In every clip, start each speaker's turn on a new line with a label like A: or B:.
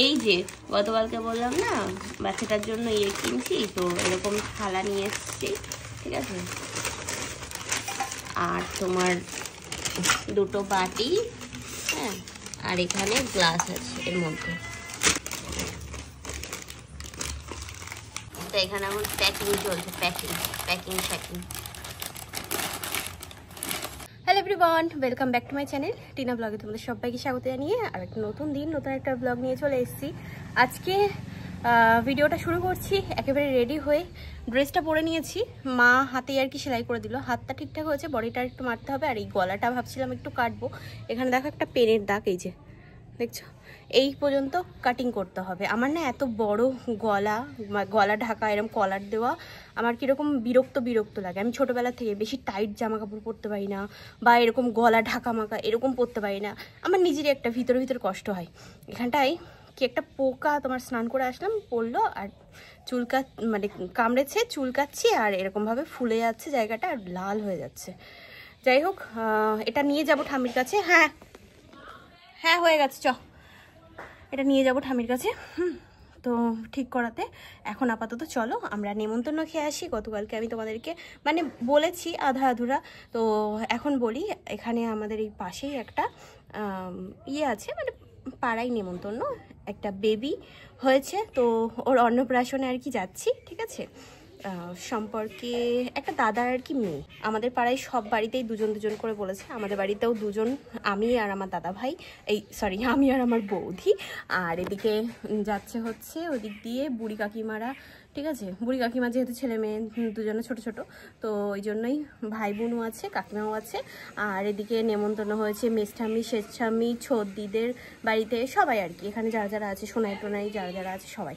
A: এই যে গতকালকে বললাম না বাচ্চাটার জন্য ইয়ে কিনছি, তো এরকম থালা নিয়ে এসেছি, ঠিক আছে। আর তোমার দুটো বাটি, হ্যাঁ, আর এখানে গ্লাস আছে এর মধ্যে। তো এখানে এখন প্যাকিং চলছে, packing. Hello everyone, welcome back to my channel Tina ব্লগে তোমাদের সবাইকে স্বাগত জানিয়ে আর একটা নতুন দিন নতুন একটা ব্লগ নিয়ে চলে এসেছি। আজকে ভিডিওটা শুরু করছি একেবারে রেডি হয়ে। ড্রেসটা পরে নিয়েছি, মা হাতে আর কি সেলাই করে দিল, হাতটা ঠিকঠাক হয়েছে, বডিটা একটু মারতে হবে। আর এই গলাটা ভাবছিলাম একটু কাটবো। এখানে দেখো একটা পেনের দাগ, এই যে দেখছো, এই পর্যন্ত কাটিং করতে হবে। আমার না এত বড় গলা ঢাকা এরকম কলার দেওয়া আমার কীরকম বিরক্ত লাগে। আমি ছোটোবেলা থেকে বেশি টাইট জামা কাপড় পরতে পারি না, বা এরকম গলা ঢাকা মাকা এরকম পরতে পারি না। আমার নিজেরই একটা ভিতর কষ্ট হয়। এখানটায় কি একটা পোকা, তোমার স্নান করে আসলাম, পড়লো আর মানে কামড়েছে, চুলকাচ্ছি আর এরকমভাবে ফুলে যাচ্ছে জায়গাটা আর লাল হয়ে যাচ্ছে। যাই হোক, এটা নিয়ে যাব ঠাম্মির কাছে। হ্যাঁ হয়ে গেছে, এটা নিয়ে যাব ঠাম্মির কাছে তো ঠিক করাতে। এখন আপাতত চলো আমরা নেমন্তন্ন খেয়ে আসি। গতকালকে আমি তোমাদেরকে মানে বলেছি আধা আধুরা, তো এখন বলি। এখানে আমাদের এই পাশেই একটা ইয়ে আছে, মানে পাড়ায় নেমন্তন্ন, একটা বেবি হয়েছে, তো ওর অন্নপ্রাশনে আর কি যাচ্ছি, ঠিক আছে। সম্পর্কে একটা দাদার আর কি মেয়ে। আমাদের পাড়ায় সব বাড়িতেই দুজন করে বলেছে, আমাদের বাড়িতেও দুজন, আমি আর আমার দাদা ভাই, আমি আর আমার বৌদি। আর এদিকে যাচ্ছে হচ্ছে ওদিক দিয়ে বুড়ি কাকিমারা, ঠিক আছে। বুড়ি কাকিমা যেহেতু ছেলে মেয়ে দুজনে ছোট, তো ওই জন্যই ভাই বোনও আছে, কাকিমাও আছে। আর এদিকে নেমন্তন্ন হয়েছে মেজঠাম্মি, শেষঠাম্মি, ছোদ্দিদের বাড়িতে সবাই আর কি। এখানে যারা আছে, সোনাই টোনাই যারা আছে সবাই।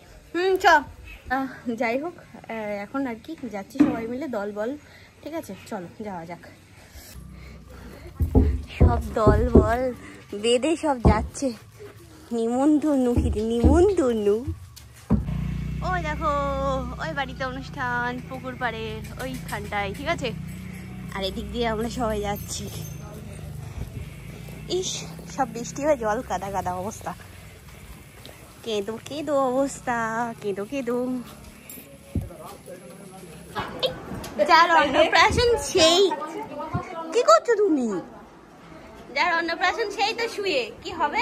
A: যাই হোক, এখন আর কি যাচ্ছি সবাই মিলে দল বল, ঠিক আছে। চলো যাওয়া যাক। সব দল বল বেঁধে সব যাচ্ছে নিমন্তন্ন। ওই দেখো, ওই বাড়িতে অনুষ্ঠান পুকুর পাড়ের ওইখানটায়, ঠিক আছে। আর এদিক দিয়ে আমরা সবাই যাচ্ছি। ইস, সব বৃষ্টি হয়ে জল কাদা অবস্থা, কেঁদো অবস্থা, কেঁদো। যার অন্নপ্রাশন সেই, কি করছো তুমি? যার অন্নপ্রাশন সেই তো শুয়ে কি হবে?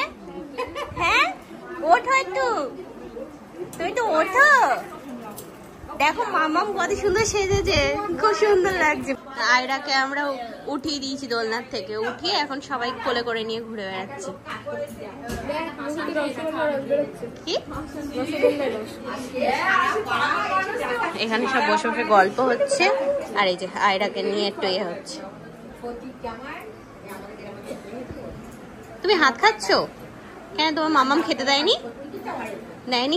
A: হ্যাঁ, ওঠো একটু, তুমি তো ওঠো। দেখো মামাম কত সুন্দর সেজেছে, খুব সুন্দর লাগছে। আয়রাকে আমরা উঠিয়ে দিয়েছি দোলনার থেকে, উঠিয়ে এখন সবাই কোলে করে নিয়ে ঘুরে বেড়াচ্ছি। কি এখানে সব বসে গল্প হচ্ছে, আর এই যে আয়রাকে নিয়ে একটু ইয়ে হচ্ছে। তুমি হাত খাচ্ছ কেন? তোমার মামাম খেতে দেয়নি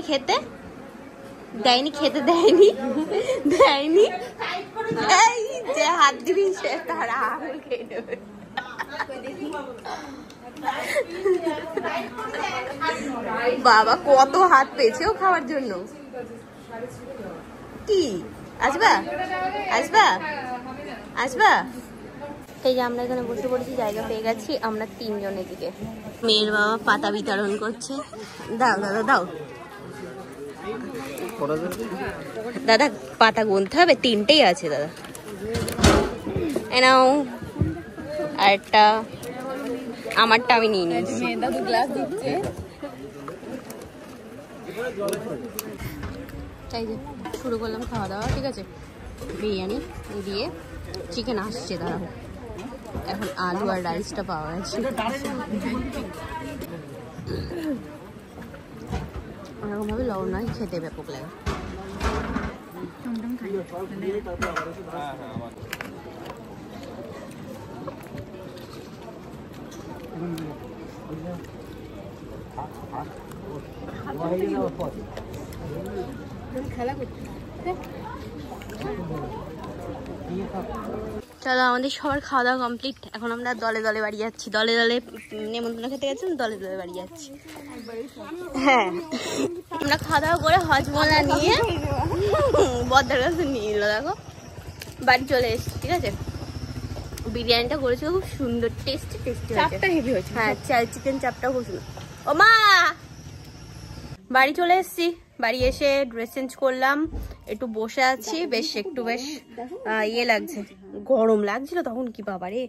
A: খেতে দেয়নি এই যে হাত দিবি সে তারা আঙুল খেয়ে নেবে। বাবা কত হাত পেয়েছে ও খাওয়ার জন্য। কি আসবা? এই যে আমরা এখানে বসে পড়েছি, জায়গা পেয়ে গেছি আমরা তিনজনের দিকে। মেয়ের বাবা পাতা বিতরণ করছে। দাও দাদা, পাতা গুনতে হবে, 3টেই আছে দাদা। এনাও আরেকটা, আমারটা আমি নিয়ে নিয়েছি। তাই যে শুরু করলাম খাওয়া দাওয়া, ঠিক আছে। বিরিয়ানি দিয়ে চিকেন আসছে, দাঁড়াবো। এখন আলু আর রাইসটা পাওয়া গেছে। এরকমভাবে লবণ নয়, খেতে ব্যাপক লাগে। চলো, আমাদের সবার খাওয়া দাওয়া কমপ্লিট। এখন আমরা দলে বাড়ি যাচ্ছি, দলে নেমন্তন্ন খেতে গেছিলাম, দলে বাড়ি যাচ্ছি। হ্যাঁ, আমরা খাওয়া দাওয়া করে হজমলা নিয়ে বদ্দার কাছে নিয়ে নিল। দেখো বাড়ি চলে এসেছি, ঠিক আছে। বিরিয়ানিটা করেছিল খুব সুন্দর, টেস্টি হয়েছে। হ্যাঁ, চিকেন চাপটা খুব সুন্দর। ও মা, বাড়ি চলে এসেছি, বাড়ি এসে ড্রেস চেঞ্জ করলাম, একটু বসে আছি, বেশ ইয়ে লাগছে, গরম লাগছিল তখন। কি বাবা রে,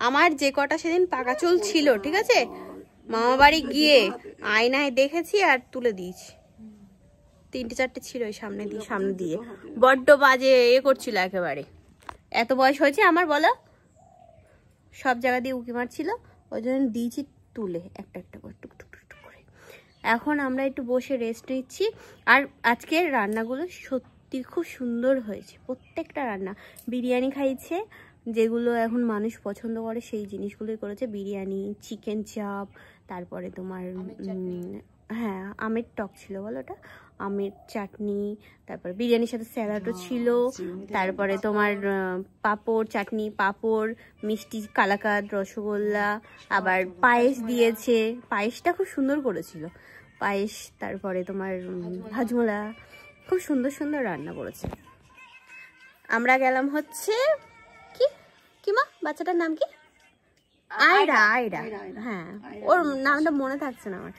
A: আমার যে কটা সেদিন পাকা চুল ছিল, ঠিক আছে, মামা বাড়ি গিয়ে আয়নায় দেখেছি আর তুলে দিয়েছি। 3-4টে ছিল ওই সামনে দিয়ে বড্ড বাজে করছিল একেবারে। এত বয়স হয়েছে আমার, বলো, সব জায়গা দিয়ে উঁকি মারছিল, ওই জন্য দিয়েছি তুলে একটা করে টুকটুক করে। এখন আমরা একটু বসে রেস্ট নিচ্ছি। আর আজকের রান্নাগুলো সত্যি খুব সুন্দর হয়েছে, প্রত্যেকটা রান্না। বিরিয়ানি খাইছে, যেগুলো এখন মানুষ পছন্দ করে সেই জিনিসগুলোই করেছে। বিরিয়ানি, চিকেন চাপ, তারপরে তোমার হ্যাঁ আমের টক ছিল, বলো ওটা, আমের চাটনি, তারপরে বিরিয়ানির সাথে স্যালাডও ছিল, তারপরে তোমার পাঁপড়, চাটনি, পাঁপড়, মিষ্টি, কালাকাঁদ, রসগোল্লা, আবার পায়েস দিয়েছে। পায়েসটা খুব সুন্দর করেছিল পায়েস। তারপরে তোমার হাজমোলা, খুব সুন্দর সুন্দর রান্না করেছে। আমরা গেলাম হচ্ছে কি মা, বাচ্চাটার নাম কি? আয়রা। হ্যাঁ, ওর নামটা মনে থাকছে না আমার।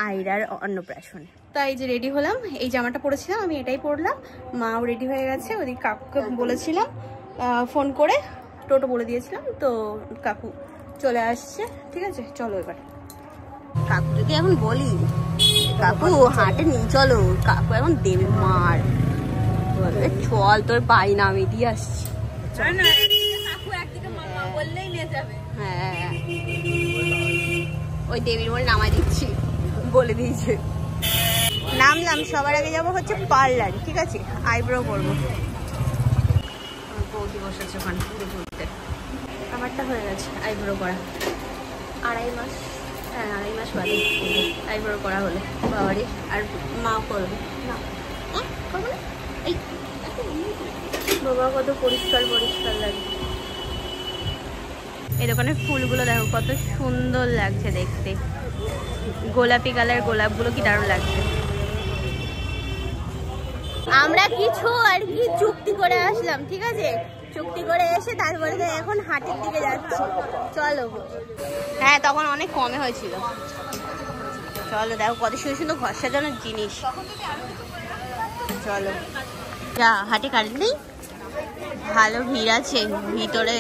A: আয়রার অন্নপ্রাশনে। তাই যে রেডি হলাম, এই জামাটা পরেছিলাম আমি, এটাই পরলাম। মাও রেডি হয়ে গেছে, ওদিকে কাকুকে বলেছিলাম ফোন করে, টোটো বলে দিয়েছিলাম, তো কাকু চলে আসছে। ঠিক আছে, চলো এবার। কাকু যদি এখন বলি কাকু হাটে নিয়ে চলো, কাকু এখন দেবে মার, চল তোর বাড়ি নামিয়ে দিয়ে আসছি। হ্যাঁ, ওই দেবীর বলে নামাই দিচ্ছি, বলে দিয়েছে। নামলাম, সবার আগে যাবো হচ্ছে পার্লার, ঠিক আছে, আইব্রো করবো। বৌদি বসেছে ওখানে ঘুরতে। আমারটা হয়ে গেছে আইব্রো করা, 2.5 মাস, হ্যাঁ 2.5 মাস বাদে আইব্রো করা হলে বাবারই। আর মা করবে না, করবো না। এই বাবা কত পরিষ্কার লাগে। এই দোকানের ফুলগুলো দেখো কত সুন্দর লাগছে দেখতে, গোলাপি কালার গোলাপগুলো কি দারুণ লাগছে। আমরা কিছু আর কি চুক্তি করে আসলাম, ঠিক আছে, চুক্তি করে এসে তারপরে এখন হাটের দিকে যাচ্ছি। চলো। হ্যাঁ, তখন অনেক কমে হয়েছিল। চলো, দেখো কত সুন্দর সুন্দর ঘর সাজানোর জিনিস। চলো যা, হাটে কারেন্ট নেই, ভালো ভিড় আছে ভিতরে,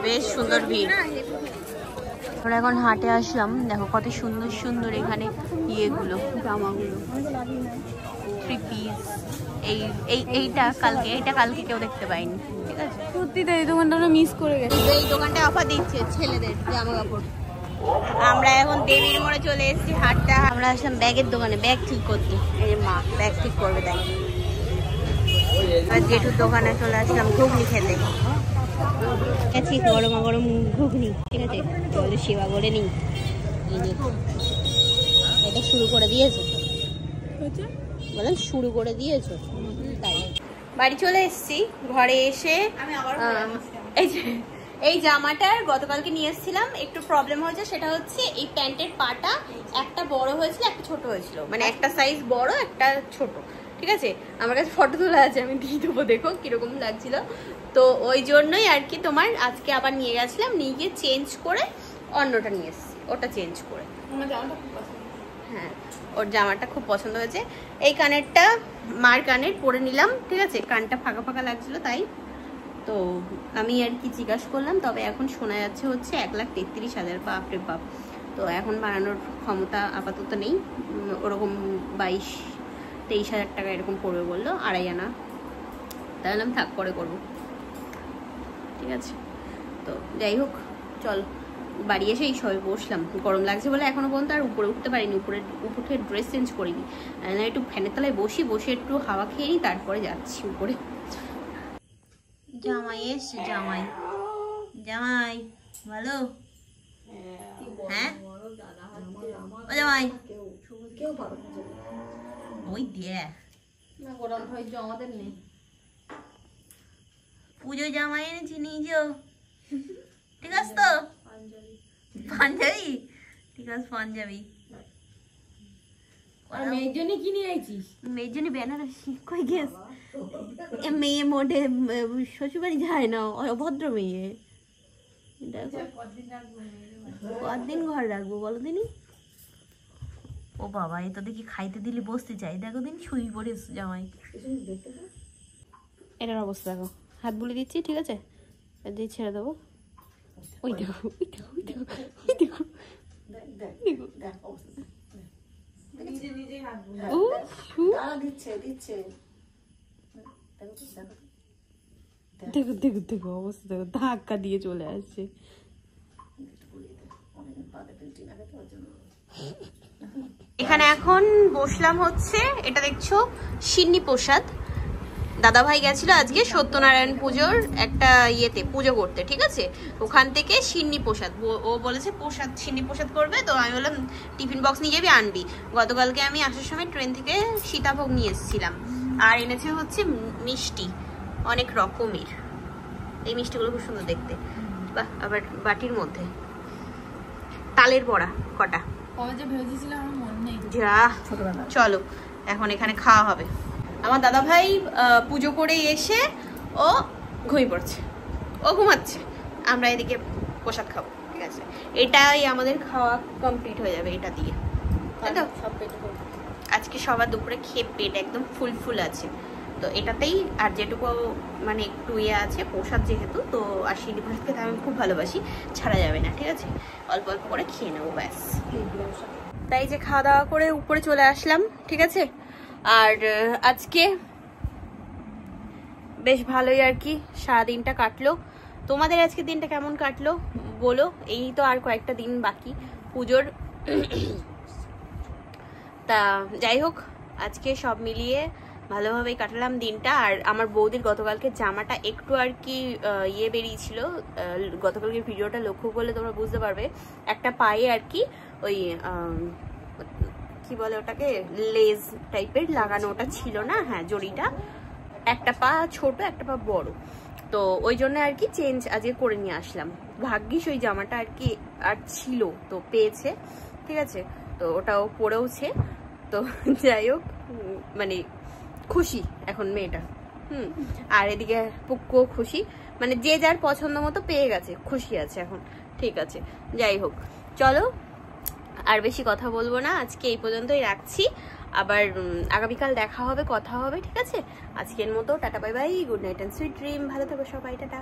A: বেশ সুন্দর ভিড়। আমরা এখন হাটে আসলাম, দেখো কত সুন্দর সুন্দর এখানে ইয়েগুলো, জামাগুলো, 3 পিস। এইটা কালকে কেউ দেখতে পাইনি, ঠিক আছে। সত্যি তো এই দোকানটা মিস করে গেছে। এই দোকানটা অফার দিচ্ছে ছেলেদের জামা কাপড়। আমরা এখন দেবীর মোড়ে চলে এসেছি হাটটা। আমরা আসলাম ব্যাগের দোকানে, ব্যাগ ঠিক করতে। এই যে মা ব্যাগ ঠিক করবে, তাই জেঠুর দোকানে চলে আসলাম ঘুগনি খেতে। গরম গরম ঘুগনি, ঠিক আছে, চলো সেবা করে নিই। এটা শুরু করে দিয়েছে, বললাম শুরু করে দিয়েছো। তাই বাড়ি চলে এসেছি, ঘরে এসে এই জামাটার গতকালকে নিয়ে এসেছিলাম, একটু প্রবলেম হয়েছে, সেটা হচ্ছে এই প্যান্টের পাটা একটা বড় হয়েছিল, একটা ছোট হয়েছিল, মানে একটা সাইজ বড় একটা ছোট, ঠিক আছে। আমার কাছে ফটো তোলা আছে, আমি দিয়ে দেবো, দেখো কিরকম লাগছিল। তো ওই জন্যই আর কি তোমার আজকে আবার নিয়ে গেছিলাম, নিয়ে গিয়ে চেঞ্জ করে অন্যটা নিয়ে এসেছি, ওটা চেঞ্জ করে। হ্যাঁ, ওর জামাটা খুব পছন্দ হয়েছে। এই কানেরটা মার কানের পরে নিলাম, ঠিক আছে, কানটা ফাঁকা ফাঁকা লাগছিল তাই। তো আমি আর কি জিজ্ঞাসা করলাম, তবে এখন শোনা যাচ্ছে হচ্ছে 1,33,000, বাপরে বাপ। তো এখন বানানোর ক্ষমতা আপাতত নেই, ওরকম 22-23 হাজার টাকা এরকম পড়বে বললো, 2.5 আনা। তাহলে আমি থাক, পরে করবো, ঠিক আছে। তো যাই হোক, চল বাড়ি এসেই সবাই বসলাম, গরম লাগছে বলে এখনো পর্যন্ত আর উপরে উঠতে পারিনি, উপরে ড্রেস চেঞ্জ করিনি, না একটু ফ্যানের তলায় বসে একটু হাওয়া খেয়ে নিই, তারপরে যাচ্ছি উপরে। জামাই এসছে, জামাই ভালো, হ্যাঁ ও জামাই, ওই দিয়ে না গরম হয়েছে, আমাদের নেই। পুজো জামাই এনেছি নিজেও, ঠিক আছে তো, পাঞ্জাবি, ঠিক আছে পাঞ্জাবি। মেয়ের জন্য কি নিয়ে আইছিস? মেয়ের জন্য বেনারসি। কই গেছ? মেয়ে মোটে শ্বশুরবাড়ি যায় না, অভদ্র মেয়ে। কতদিন ঘর রাখবো বলো দিনি? ও বাবা, এই তো দেখি খাইতে দিলে বসতে চাই। দেখো দিন শুই পড়ে জামাই। এটার অবস্থা দেখো, হাত বুলে দিচ্ছি, ঠিক আছে, দিয়ে ছেড়ে দেবো। ওই দেখো, ওই দেখো, ওই দেখো, ওই দেখো, দেখো দেখো দেখো অবস্থা দেখো, ধাক্কা দিয়ে চলে আসছে। এখানে এখন বসলাম হচ্ছে, এটা দেখছো সিন্নি প্রসাদ। দাদা ভাই গেছিল আজকে সত্যনারায়ণ পুজোর একটা ইয়েতে পুজো করতে, ঠিক আছে, ওখান থেকে সিন্নি প্রসাদ, ও বলেছে প্রসাদ সিন্নি প্রসাদ করবে। তো আমি বললাম টিফিন বক্স নিয়ে যাবি, আনবি। গতকালকে আমি আসার সময় ট্রেন থেকে সীতাভোগ নিয়ে এসেছিলাম। আর এনেছে হচ্ছে মিষ্টি অনেক রকমের। এই মিষ্টিগুলো খুব সুন্দর দেখতে, বাহ। আবার বাটির মধ্যে তালের বড়া কটা, যা। চলো এখন এখানে খাওয়া হবে। আমার দাদা ভাই পুজো করে এসে ও ঘুমিয়ে পড়ছে, ও ঘুমাচ্ছে, আমরা এদিকে প্রসাদ খাবো, ঠিক আছে। এটাই আমাদের খাওয়া কমপ্লিট হয়ে যাবে এটা দিয়ে, তাই তো। আজকে সবার দুপুরে খেয়ে পেট একদম ফুল ফুল আছে, তো এটাতেই। আর যেটুকু মানে একটু ইয়ে আছে প্রসাদ যেহেতু, তো আর সিন্নি প্রসাদ খেতে আমি খুব ভালোবাসি, ছাড়া যাবে না, ঠিক আছে। অল্প অল্প করে খেয়ে নেবো ব্যাস। তাই যে খাওয়া দাওয়া করে উপরে চলে আসলাম, ঠিক আছে। আর আজকে বেশ ভালোই আর কি সারাদিনটা কাটলো। তোমাদের আজকে দিনটা কেমন কাটলো বলো। এই তো আর কয়েকটা দিন বাকি পুজোর। তা যাই হোক, আজকে সব মিলিয়ে ভালোভাবেই কাটালাম দিনটা। আর আমার বৌদির গতকালকে জামাটা একটু আর কি ইয়ে বেরিয়েছিল, গতকালকে ভিডিওটা লক্ষ্য করলে তোমরা বুঝতে পারবে। একটা পায়ে আর কি ওই কি বলে ওটাকে, লেজ টাইপের লাগানো, ওটা ছিল না, হ্যাঁ জড়িটা। একটা পা ছোট একটা পা বড়, তো ওই জন্য আর কি চেঞ্জ আজকে করে নিয়ে আসলাম। ভাগ্যিস ওই জামাটা আর কি আর ছিল, তো পেয়েছে, ঠিক আছে। তো ওটাও পরেওছে, তো যাই হোক মানে খুশি এখন মেয়েটা। আর এদিকে পুক্কুও খুশি, মানে যে যার পছন্দ মতো পেয়ে গেছে, খুশি আছে এখন, ঠিক আছে। যাই হোক চলো, আর বেশি কথা বলবো না, আজকে এই পর্যন্তই রাখছি। আবার আগামীকাল দেখা হবে, কথা হবে, ঠিক আছে। আজকের মতো tata bye bye, good night and sweet dream, ভালো থাকো সবাই, টাটা।